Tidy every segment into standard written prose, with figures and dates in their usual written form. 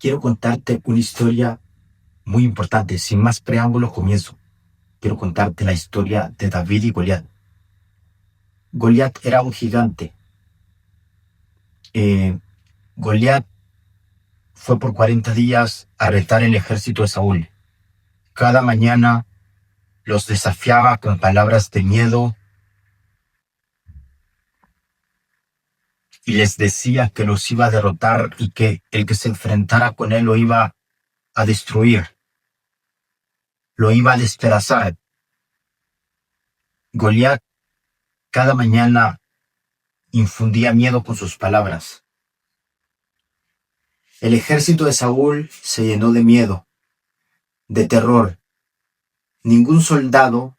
Quiero contarte una historia muy importante. Sin más preámbulos, comienzo. Quiero contarte la historia de David y Goliat. Goliat era un gigante. Eh, Goliat fue por 40 días a retar el ejército de Saúl. Cada mañana los desafiaba con palabras de miedo y les decía que los iba a derrotar y que el que se enfrentara con él lo iba a destruir, lo iba a despedazar. Goliat cada mañana infundía miedo con sus palabras. El ejército de Saúl se llenó de miedo, de terror. Ningún soldado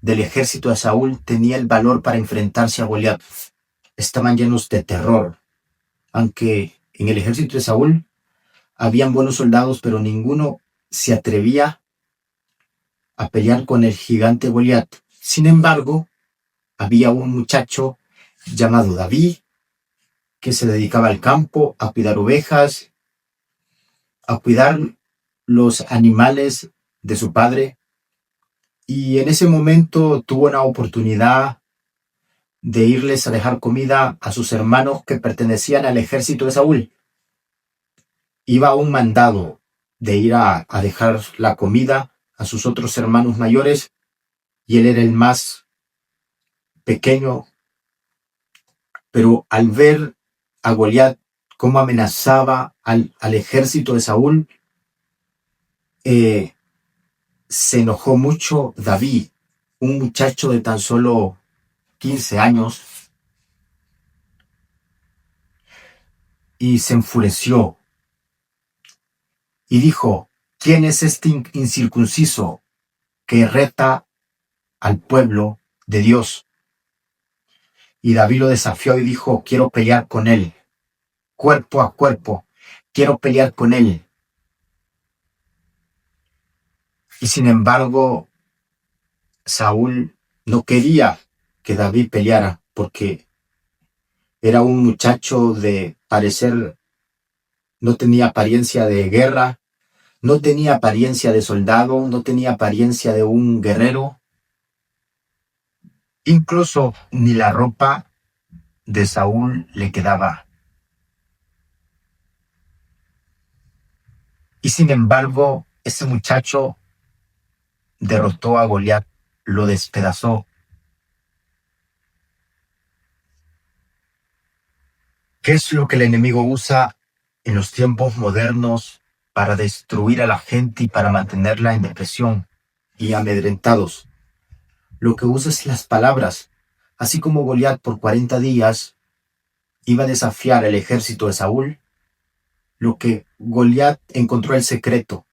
del ejército de Saúl tenía el valor para enfrentarse a Goliat. Estaban llenos de terror. Aunque en el ejército de Saúl habían buenos soldados, pero ninguno se atrevía a pelear con el gigante Goliat. Sin embargo, había un muchacho llamado David que se dedicaba al campo, a cuidar ovejas, a cuidar los animales de su padre. Y en ese momento tuvo una oportunidad de irles a dejar comida a sus hermanos que pertenecían al ejército de Saúl. Iba un mandado de ir a dejar la comida a sus otros hermanos mayores y él era el más pequeño. Pero al ver a Goliat cómo amenazaba al ejército de Saúl, se enojó mucho David, un muchacho de tan solo 15 años, y se enfureció y dijo: ¿quién es este incircunciso que reta al pueblo de Dios? Y David lo desafió y dijo: quiero pelear con él, cuerpo a cuerpo, quiero pelear con él. Y sin embargo, Saúl no quería que David peleara porque era un muchacho de parecer, no tenía apariencia de guerra, no tenía apariencia de soldado, no tenía apariencia de un guerrero. Incluso ni la ropa de Saúl le quedaba. Y sin embargo, ese muchacho derrotó a Goliat, lo despedazó. ¿Qué es lo que el enemigo usa en los tiempos modernos para destruir a la gente y para mantenerla en depresión y amedrentados? Lo que usa es las palabras. Así como Goliat por 40 días iba a desafiar al ejército de Saúl, lo que Goliat encontró el secreto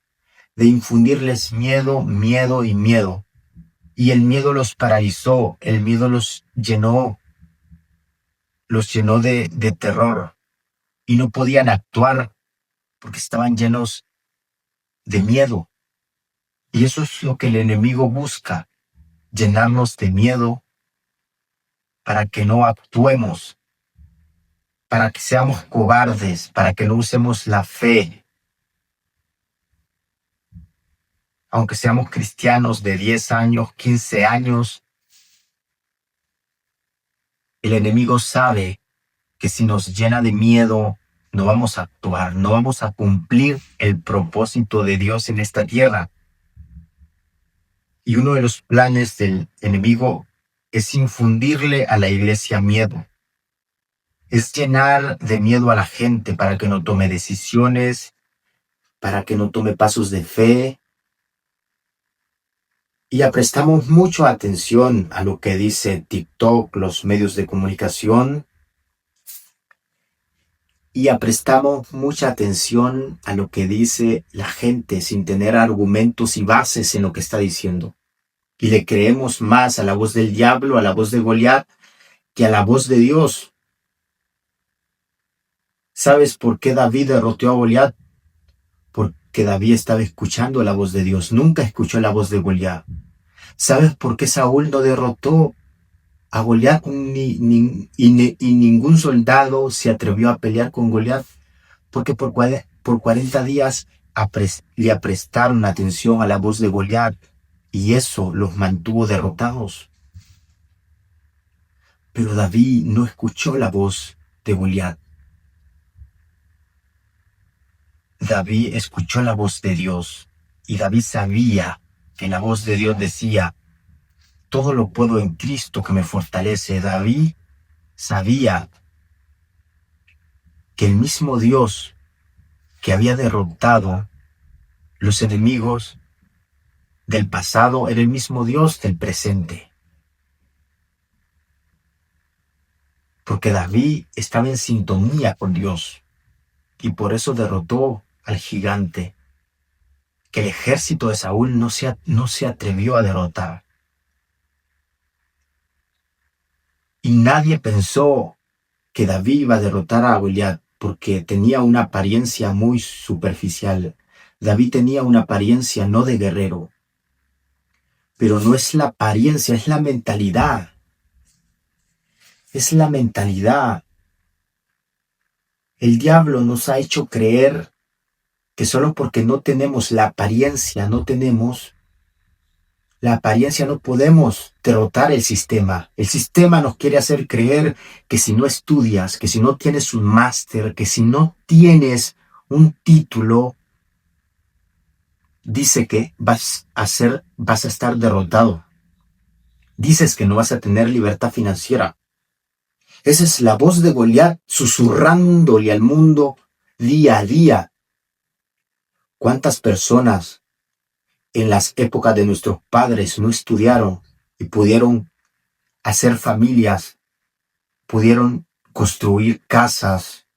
de infundirles miedo, miedo y miedo. Y el miedo los paralizó, el miedo los llenó de terror. Y no podían actuar porque estaban llenos de miedo. Y eso es lo que el enemigo busca, llenarnos de miedo para que no actuemos, para que seamos cobardes, para que no usemos la fe. Aunque seamos cristianos de 10 años, 15 años, el enemigo sabe que si nos llena de miedo, no vamos a actuar, no vamos a cumplir el propósito de Dios en esta tierra. Y uno de los planes del enemigo es infundirle a la iglesia miedo. Es llenar de miedo a la gente para que no tome decisiones, para que no tome pasos de fe. Y prestamos mucha atención a lo que dice TikTok, los medios de comunicación. Y prestamos mucha atención a lo que dice la gente sin tener argumentos y bases en lo que está diciendo. Y le creemos más a la voz del diablo, a la voz de Goliat, que a la voz de Dios. ¿Sabes por qué David derrotó a Goliat? Porque David estaba escuchando la voz de Dios, nunca escuchó la voz de Goliat. ¿Sabes por qué Saúl no derrotó a Goliat y ningún soldado se atrevió a pelear con Goliat? Porque por Por 40 días le prestaron atención a la voz de Goliat y eso los mantuvo derrotados. Pero David no escuchó la voz de Goliat. David escuchó la voz de Dios y David sabía que la voz de Dios decía: todo lo puedo en Cristo que me fortalece. David sabía que el mismo Dios que había derrotado los enemigos del pasado era el mismo Dios del presente. Porque David estaba en sintonía con Dios y por eso derrotó al gigante que el ejército de Saúl no se atrevió a derrotar. Y nadie pensó que David iba a derrotar a Goliat porque tenía una apariencia muy superficial. David tenía una apariencia no de guerrero, pero no es la apariencia, es la mentalidad. Es la mentalidad. El diablo nos ha hecho creer que solo porque no tenemos la apariencia, no podemos derrotar el sistema. El sistema nos quiere hacer creer que si no estudias, que si no tienes un máster, que si no tienes un título, dice que vas a estar derrotado. Dices que no vas a tener libertad financiera. Esa es la voz de Goliat susurrándole al mundo día a día. ¿Cuántas personas en las épocas de nuestros padres no estudiaron y pudieron hacer familias, pudieron construir casas,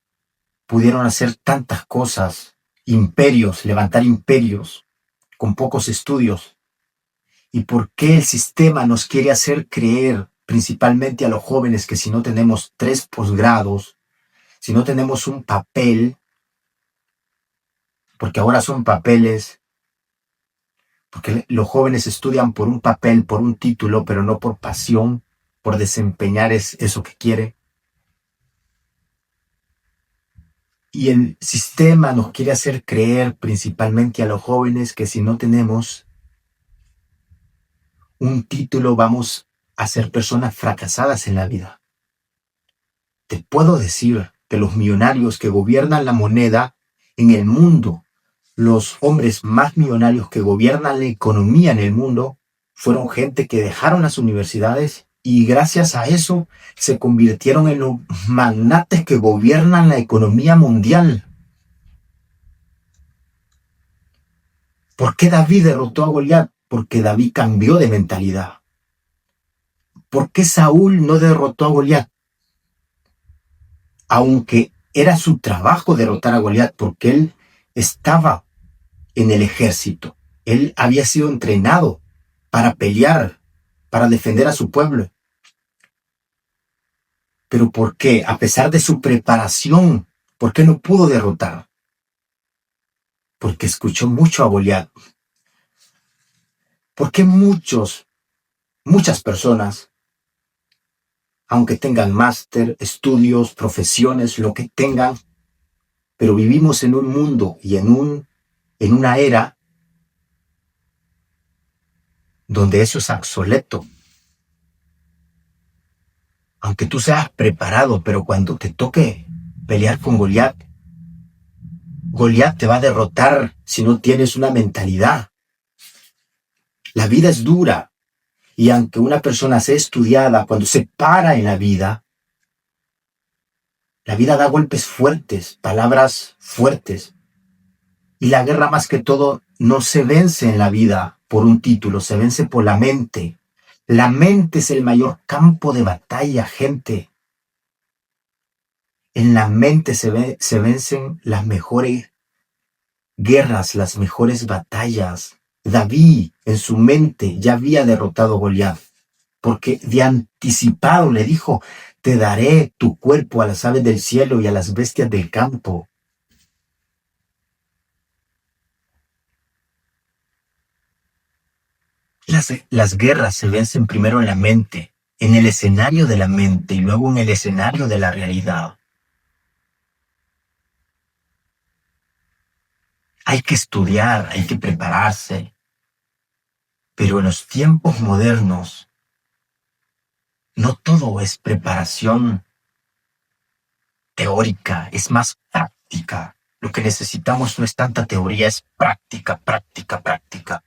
pudieron hacer tantas cosas, imperios, levantar imperios con pocos estudios? ¿Y por qué el sistema nos quiere hacer creer, principalmente a los jóvenes, que si no tenemos 3 posgrados, si no tenemos un papel, porque ahora son papeles, porque los jóvenes estudian por un papel, por un título, pero no por pasión, por desempeñar eso que quiere? Y el sistema nos quiere hacer creer, principalmente a los jóvenes, que si no tenemos un título vamos a ser personas fracasadas en la vida. Te puedo decir que los millonarios que gobiernan la moneda en el mundo, los hombres más millonarios que gobiernan la economía en el mundo, fueron gente que dejaron las universidades y gracias a eso se convirtieron en los magnates que gobiernan la economía mundial. ¿Por qué David derrotó a Goliat? Porque David cambió de mentalidad. ¿Por qué Saúl no derrotó a Goliat? Aunque era su trabajo derrotar a Goliat, porque él estaba en el ejército. Él había sido entrenado para pelear, para defender a su pueblo. Pero ¿por qué? A pesar de su preparación, ¿por qué no pudo derrotar? Porque escuchó mucho a Goliat. Porque muchas personas, aunque tengan máster, estudios, profesiones, lo que tengan, pero vivimos en un mundo y en una era donde eso es obsoleto. Aunque tú seas preparado, pero cuando te toque pelear con Goliat, Goliat te va a derrotar si no tienes una mentalidad. La vida es dura y aunque una persona sea estudiada, cuando se para en la vida da golpes fuertes, palabras fuertes. Y la guerra más que todo no se vence en la vida por un título, se vence por la mente. La mente es el mayor campo de batalla, gente. En la mente se vencen las mejores guerras, las mejores batallas. David en su mente ya había derrotado a Goliat, porque de anticipado le dijo: te daré tu cuerpo a las aves del cielo y a las bestias del campo. Las guerras se vencen primero en la mente, en el escenario de la mente y luego en el escenario de la realidad. Hay que estudiar, hay que prepararse. Pero en los tiempos modernos, no todo es preparación teórica, es más práctica. Lo que necesitamos no es tanta teoría, es práctica, práctica, práctica.